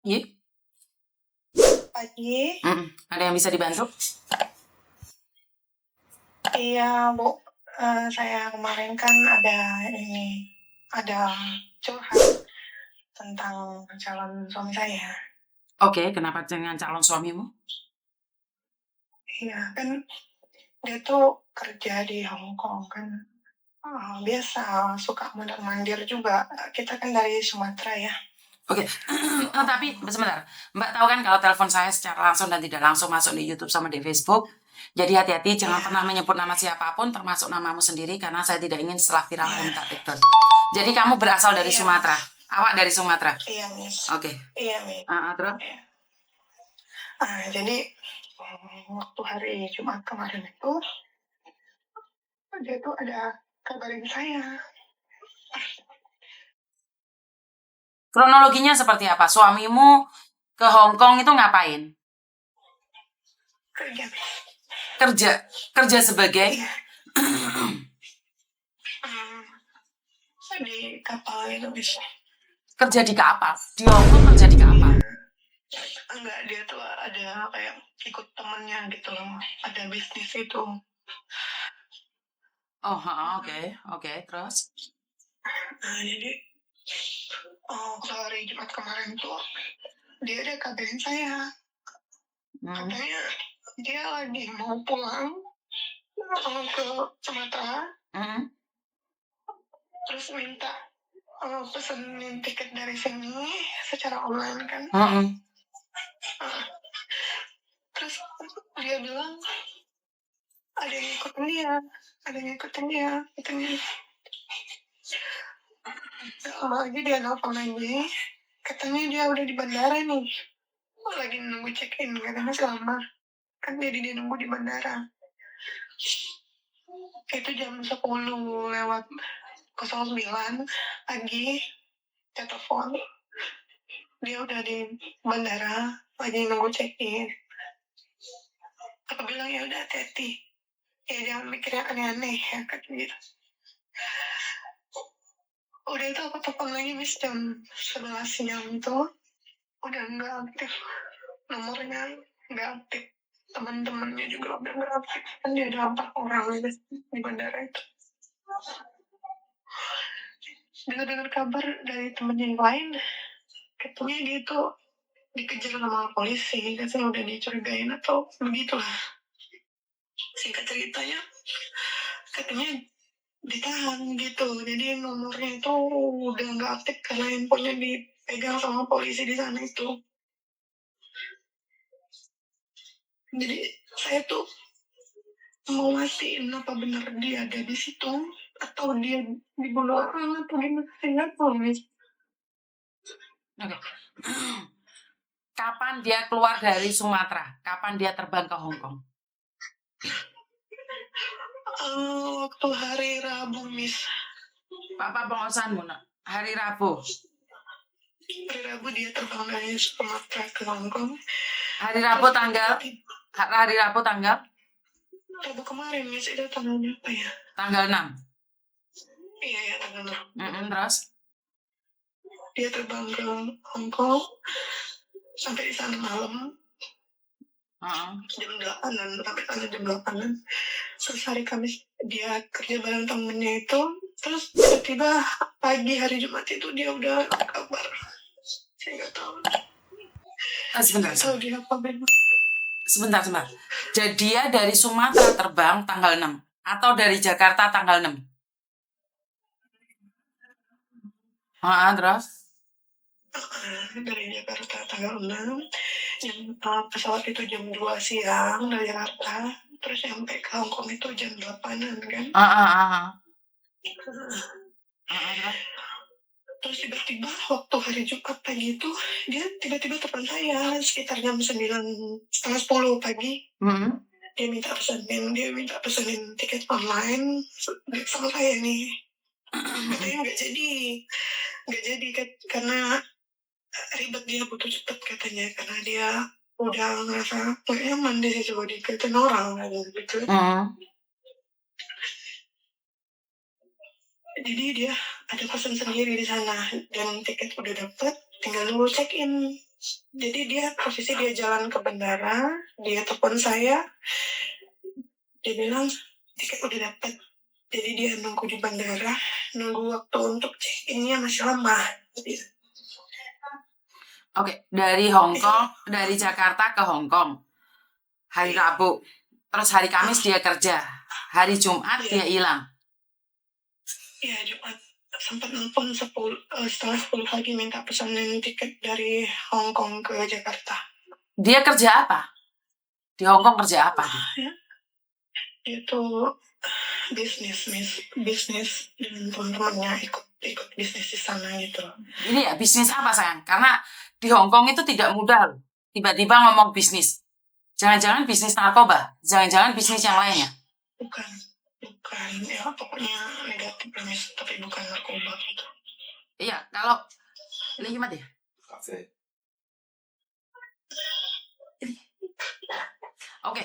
Iya. Pagi. Ada yang bisa dibantu? Iya, Bu. Saya kemarin kan ada curhat tentang calon suami saya. Oke, kenapa dengan calon suamimu? Iya, kan dia tuh kerja di Hong Kong kan. Biasa suka mondar-mandir juga. Kita kan dari Sumatera ya. Oke, tapi sebentar. Mbak tahu kan kalau telepon saya secara langsung dan tidak langsung masuk di YouTube sama di Facebook. Jadi hati-hati, jangan Iya. pernah menyebut nama siapapun, termasuk namamu sendiri, karena saya tidak ingin setelah viral Iya. minta TikTok. Jadi kamu berasal dari Iya, Sumatera. Miss. Awak dari Sumatera. Iya, Miss. Oke. Iya, Miss. Terus? Iya. Jadi waktu hari Jumat kemarin itu dia tuh ada kabarin saya. Kronologinya seperti apa? Suamimu ke Hong Kong itu ngapain? Kerja. Kerja sebagai? Iya. Di kapal itu bisa. Kerja di kapal? Di Hong Kong kerja di kapal? Enggak, dia tuh ada kayak ikut temennya gitu loh. Ada bisnis itu. Oh, oke, terus? Jadi hari Jumat kemarin tuh dia ada kabarin saya. Katanya dia lagi mau pulang ke Sumatera. Terus minta pesenin tiket dari sini secara online kan. Terus dia bilang ada yang ngikutin dia katanya. Lagi dia nelfon lagi, katanya dia udah di bandara nih, lagi nunggu check-in, katanya selama kan dia nunggu di bandara. Itu jam 10 lewat 09 pagi, dia telepon, dia udah di bandara lagi nunggu check-in. Aku bilang ya udah hati-hati, ya jangan mikir yang aneh-aneh ya katanya gitu. Udah itu aku telepon lagi bis jam 11 siang itu udah nggak aktif, nomornya nggak aktif, teman-temannya juga udah nggak aktif, kan dia ada 4 orang di bandara itu. Dengar kabar dari temennya yang lain, katanya dia tuh dikejar sama polisi, katanya udah dicurigain atau begitulah. Singkat ceritanya, katanya ditahan gitu, jadi nomornya itu udah nggak aktif karena handphonenya dipegang sama polisi di sana itu. Jadi saya tuh mau mastiin apa benar dia ada di situ atau dia dibunuh orang atau gimana, saya nggak tahu nih. Kapan dia keluar dari Sumatera? Kapan dia terbang ke Hong Kong? Waktu hari Rabu, Miss. Papa pengosanmu, nak. Hari Rabu. Hari Rabu dia terbang dari Sumatera ke Hong Kong. Hari Rabu tanggal? Rabu kemarin, Miss. Itu tanggalnya apa ya? Tanggal 6. Iya, ya, tanggal 6. Terus? Dia terbang ke Hong Kong sampai di sana malam. Jam 8-an, sampai sana jam 8-an. Terus hari Kamis dia kerja bareng temennya itu. Terus tiba-tiba pagi hari Jumat itu dia udah kabar. Saya nggak tahu. Sebentar. Nggak tahu dia apa memang. Sebentar. Jadi dia dari Sumatera terbang tanggal 6 atau dari Jakarta tanggal 6? Terus? Dari Jakarta tanggal 6. Pesawat itu jam 2 siang dari Jakarta. Terus sampai ke Hong Kong itu jam 8-an kan. Terus tiba-tiba waktu hari Jumat pagi itu dia tiba-tiba telepon saya sekitar jam 9:30 pagi. Dia minta pesenin tiket online sama saya nih. Katanya nggak jadi karena ribet, dia butuh cepet katanya, karena dia udah ngerasa nggak nyaman di situ dikatain orang gitu. Jadi dia ada pesan sendiri di sana dan tiket udah dapet, tinggal nunggu check in Jadi posisi dia jalan ke bandara, dia telepon saya, dia bilang tiket udah dapat. Jadi dia nunggu di bandara, nunggu waktu untuk check-in-nya masih lama. Oke, dari Hong Kong, dari Jakarta ke Hong Kong, hari Rabu, terus hari Kamis dia kerja, hari Jumat dia hilang. Iya, Jumat sempat nelfon setengah 10 pagi minta pesanin tiket dari Hong Kong ke Jakarta. Dia kerja apa? Di Hong Kong kerja apa? Dia tuh bisnis dan teman-temannya ikut bisnis di sana gitu. Ini ya bisnis apa sayang? Karena di Hong Kong itu tidak mudah loh. Tiba-tiba ngomong bisnis. Jangan-jangan bisnis narkoba, jangan-jangan bisnis yang lainnya. Bukan, ya pokoknya negatif premis, tapi bukan narkoba gitu. Iya, kalau ini gimana ya? Oke,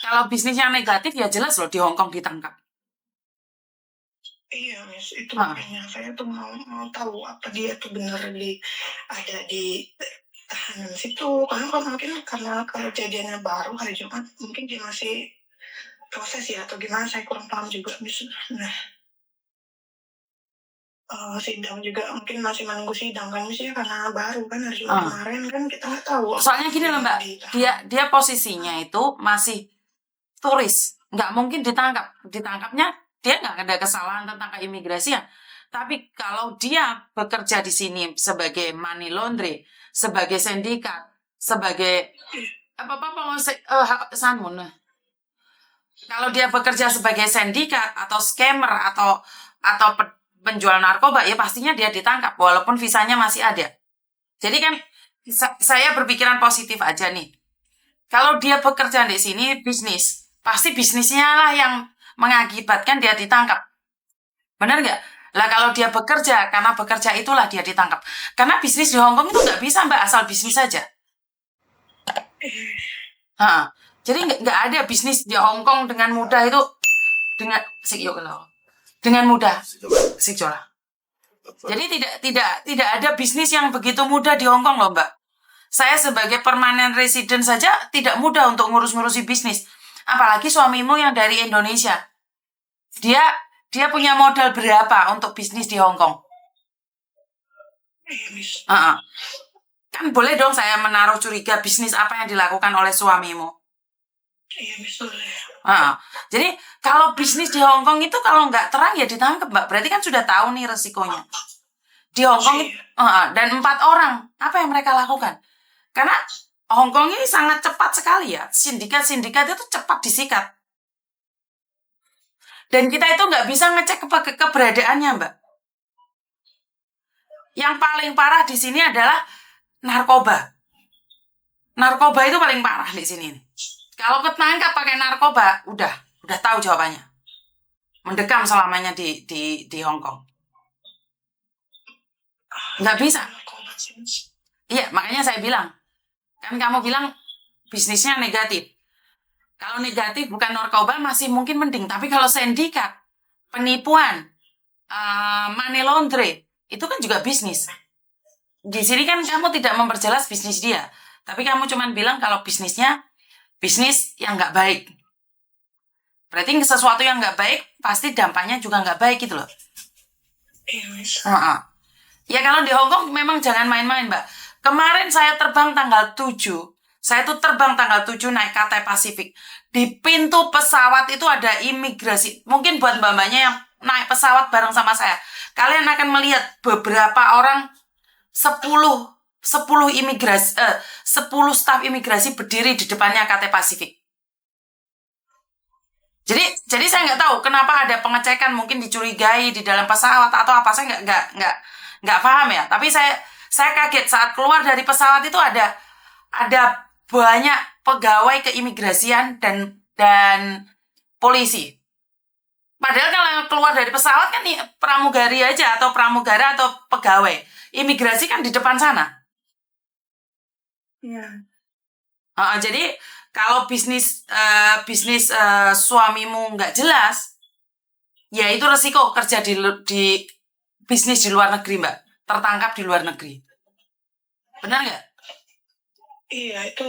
kalau bisnis yang negatif ya jelas loh di Hong Kong ditangkap. Iya, Miss, itu makanya saya tuh mau tahu apa dia tuh benar ada di tahanan situ. Karena kalau kejadiannya baru hari Jumat, mungkin dia masih proses ya atau gimana, saya kurang paham juga, Miss. Nah, sidang juga mungkin masih menunggu sidang kan, Miss, ya, karena baru kan hari Jumat kemarin kan kita nggak tahu. Soalnya gini loh Mbak, dia posisinya itu masih turis, nggak mungkin ditangkap. Ditangkapnya dia nggak ada kesalahan tentang keimigrasian. Tapi kalau dia bekerja di sini sebagai money laundry, sebagai sindikat, sebagai kalau dia bekerja sebagai sindikat atau scammer atau penjual narkoba, ya pastinya dia ditangkap walaupun visanya masih ada. Jadi kan saya berpikiran positif aja nih. Kalau dia bekerja di sini bisnis, pasti bisnisnya lah yang mengakibatkan dia ditangkap. Benar nggak? Lah kalau dia bekerja, karena bekerja itulah dia ditangkap. Karena bisnis di Hong Kong itu nggak bisa Mbak asal bisnis saja. Jadi nggak ada bisnis di Hong Kong dengan mudah itu dengan mudah. Jadi tidak ada bisnis yang begitu mudah di Hong Kong loh Mbak. Saya sebagai permanent resident saja tidak mudah untuk ngurus-ngurusi bisnis. Apalagi suamimu yang dari Indonesia. Dia punya modal berapa untuk bisnis di Hong Kong? Kan boleh dong saya menaruh curiga bisnis apa yang dilakukan oleh suamimu. Jadi kalau bisnis di Hong Kong itu kalau nggak terang ya ditangkap Mbak. Berarti kan sudah tahu nih resikonya. Di Hong Kong dan 4 orang, apa yang mereka lakukan? Karena Hong Kong ini sangat cepat sekali ya. Sindikat-sindikat itu cepat disikat. Dan kita itu nggak bisa ngecek keberadaannya, Mbak. Yang paling parah di sini adalah narkoba. Narkoba itu paling parah di sini. Kalau ketangkap pakai narkoba, udah tahu jawabannya. Mendekam selamanya di Hong Kong. Nggak bisa. Iya, makanya saya bilang. Kan kamu bilang bisnisnya negatif. Kalau negatif bukan narkoba masih mungkin mending. Tapi kalau sindikat, penipuan, money laundry, itu kan juga bisnis. Di sini kan kamu tidak memperjelas bisnis dia. Tapi kamu cuma bilang kalau bisnisnya bisnis yang nggak baik. Berarti sesuatu yang nggak baik, pasti dampaknya juga nggak baik gitu loh. Ya kalau di Hong Kong memang jangan main-main, Mbak. Kemarin saya terbang tanggal 7. Saya tuh terbang tanggal 7 naik Cathay Pacific. Di pintu pesawat itu ada imigrasi. Mungkin buat mbak-mbaknya yang naik pesawat bareng sama saya. Kalian akan melihat beberapa orang 10 imigrasi 10 staf imigrasi berdiri di depannya Cathay Pacific. Jadi saya nggak tahu kenapa ada pengecekan, mungkin dicurigai di dalam pesawat atau apa, saya nggak paham ya. Tapi saya kaget saat keluar dari pesawat itu ada banyak pegawai keimigrasian dan polisi. Padahal kalau keluar dari pesawat kan nih pramugari aja atau pramugara atau pegawai. Imigrasi kan di depan sana. Iya. Jadi kalau bisnis suamimu nggak jelas, ya itu resiko kerja di bisnis di luar negeri, Mbak. Tertangkap di luar negeri. Benar nggak? Iya, itu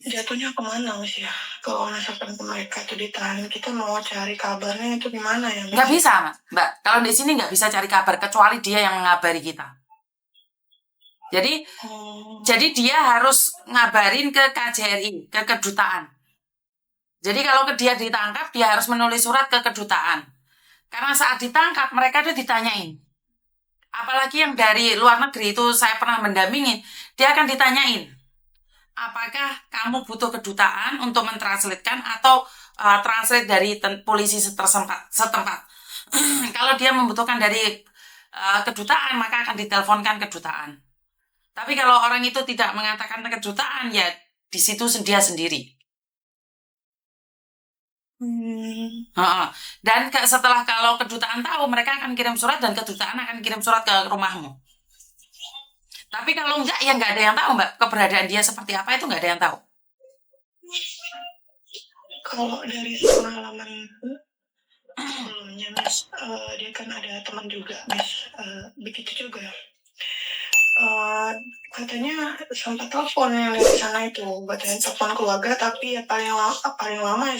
jatuhnya kemana Mas ya? Kalau misalkan mereka tuh ditahan, kita mau cari kabarnya itu gimana ya Mas? Nggak bisa, Mbak. Kalau di sini nggak bisa cari kabar, kecuali dia yang mengabari kita. Jadi dia harus ngabarin ke KJRI, ke kedutaan. Jadi kalau dia ditangkap, dia harus menulis surat ke kedutaan. Karena saat ditangkap, mereka tuh ditanyain. Apalagi yang dari luar negeri itu saya pernah mendampingi, dia akan ditanyain, apakah kamu butuh kedutaan untuk mentranslatekan atau translate dari polisi setempat. Kalau dia membutuhkan dari kedutaan, maka akan diteleponkan kedutaan. Tapi kalau orang itu tidak mengatakan kedutaan, ya di situ dia sendiri. Dan setelah kalau kedutaan tahu, mereka akan kirim surat dan kedutaan akan kirim surat ke rumahmu. Tapi kalau enggak, ya nggak ada yang tahu, Mbak. Keberadaan dia seperti apa itu nggak ada yang tahu. Kalau dari pengalaman sebelumnya, Miss, dia kan ada teman juga, Miss, begitu juga. Katanya sempat telepon yang dari sana itu, bacain telepon keluarga, tapi ya paling lama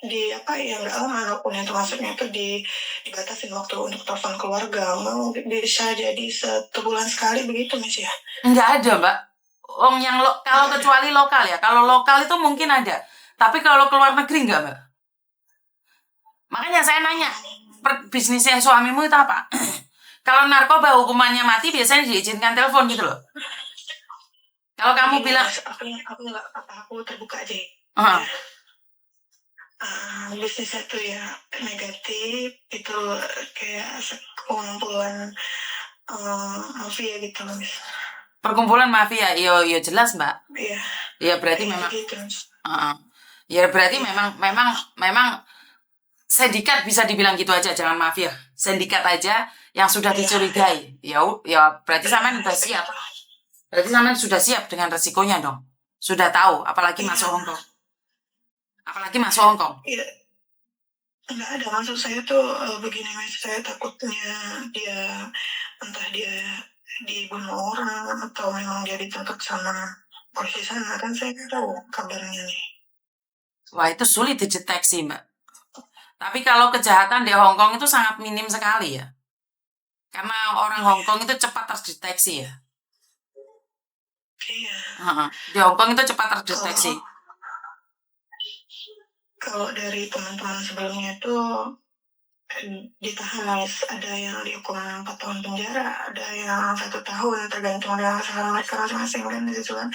ya nggak lama, walaupun yang termasuknya itu dibatasin waktu untuk telepon keluarga. Mau bisa jadi 1 bulan sekali begitu, Miss ya? Enggak ada, Mbak. Yang kalau kecuali lokal ya. Kalau lokal itu mungkin ada. Tapi kalau keluar negeri enggak, Mbak. Makanya saya nanya, bisnisnya suamimu itu apa? Kalau narkoba hukumannya mati, biasanya diizinkan telepon gitu loh. Kalau kamu bilang, aku terbuka aja. Bisnisnya tuh ya negatif, itu kayak kumpulan mafia gitu, Miss. Perkumpulan mafia, iya jelas, Mbak. Iya. Ya berarti memang. Gitu. Ya berarti memang sindikat bisa dibilang gitu aja, jangan mafia. Sindikat aja yang sudah dicurigai. Ya berarti sampean udah siap. Berarti sampean sudah siap dengan resikonya dong. Sudah tahu, apalagi masuk Hongkong. Iya. Enggak ada, maksud saya tuh begini, Mas, saya takutnya entah dia dibunuh orang atau memang dia ditangkap sama polisi sana, kan saya nggak tahu kabarnya nih. Wah, itu sulit dideteksi, Mbak. Tapi kalau kejahatan di Hongkong itu sangat minim sekali ya. Karena orang Hongkong itu cepat terdeteksi ya. Iya. Di Hongkong itu cepat terdeteksi. Kalau dari teman-teman sebelumnya itu ditahan, ada yang dihukum 4 tahun penjara, ada yang 1 tahun, tergantung dengan kesalahan mereka masing-masing kan gitu kan.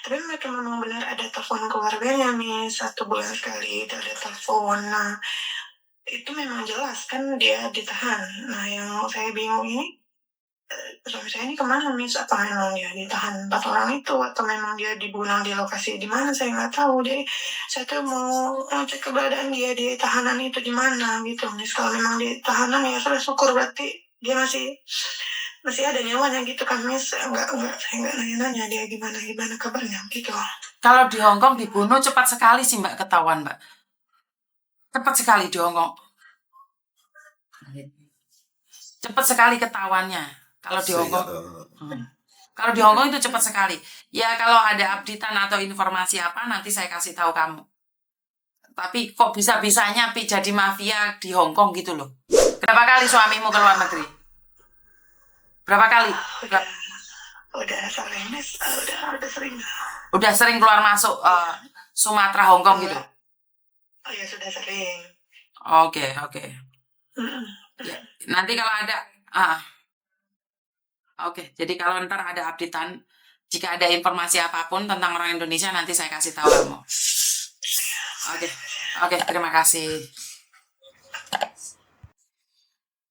Tapi mereka memang benar ada telepon keluarganya nih 1 bulan sekali, itu ada telepon. Nah, itu memang jelas kan dia ditahan. Nah, yang saya bingung ini, suami saya ini kemana, Miss? Apa memang dia ditahan 4 orang itu, atau memang dia dibunuh di lokasi di mana, saya nggak tahu. Jadi saya tuh mau cek keberadaan dia di tahanan itu di mana gitu, Miss. Kalau memang di tahanan ya sudah syukur, berarti dia masih ada nyawanya gitu kan, Miss. Saya nggak nanya dia gimana kabarnya gitu. Kalau di Hongkong dibunuh cepat sekali sih, Mbak, ketahuan, Mbak. Cepat sekali di Hongkong. Cepat sekali ketahuannya. Kalau di Hongkong. Kalau di Hongkong itu cepat sekali. Ya kalau ada updatean atau informasi apa nanti saya kasih tahu kamu. Tapi kok bisa-bisanya jadi mafia di Hongkong gitu loh. Berapa kali suamimu ke luar negeri? Berapa kali? Udah sering, Miss. Udah sering. Udah sering keluar masuk Sumatera, Hongkong gitu? Oh ya, sudah sering. Oke. Ya, nanti kalau ada Oke, jadi kalau ntar ada updatean, jika ada informasi apapun tentang orang Indonesia, nanti saya kasih tahu kamu. Oke, terima kasih.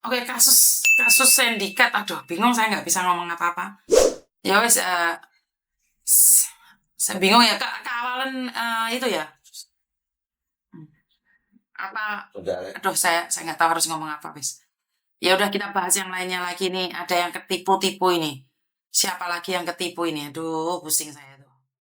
Oke, kasus sindikat, aduh, bingung saya nggak bisa ngomong apa-apa. Ya wes, saya bingung ya, keawalan itu ya. Apa? Aduh, saya nggak tahu harus ngomong apa, wes. Ya udah kita bahas yang lainnya lagi nih. Ada yang ketipu-tipu ini. Siapa lagi yang ketipu ini? Aduh, pusing saya.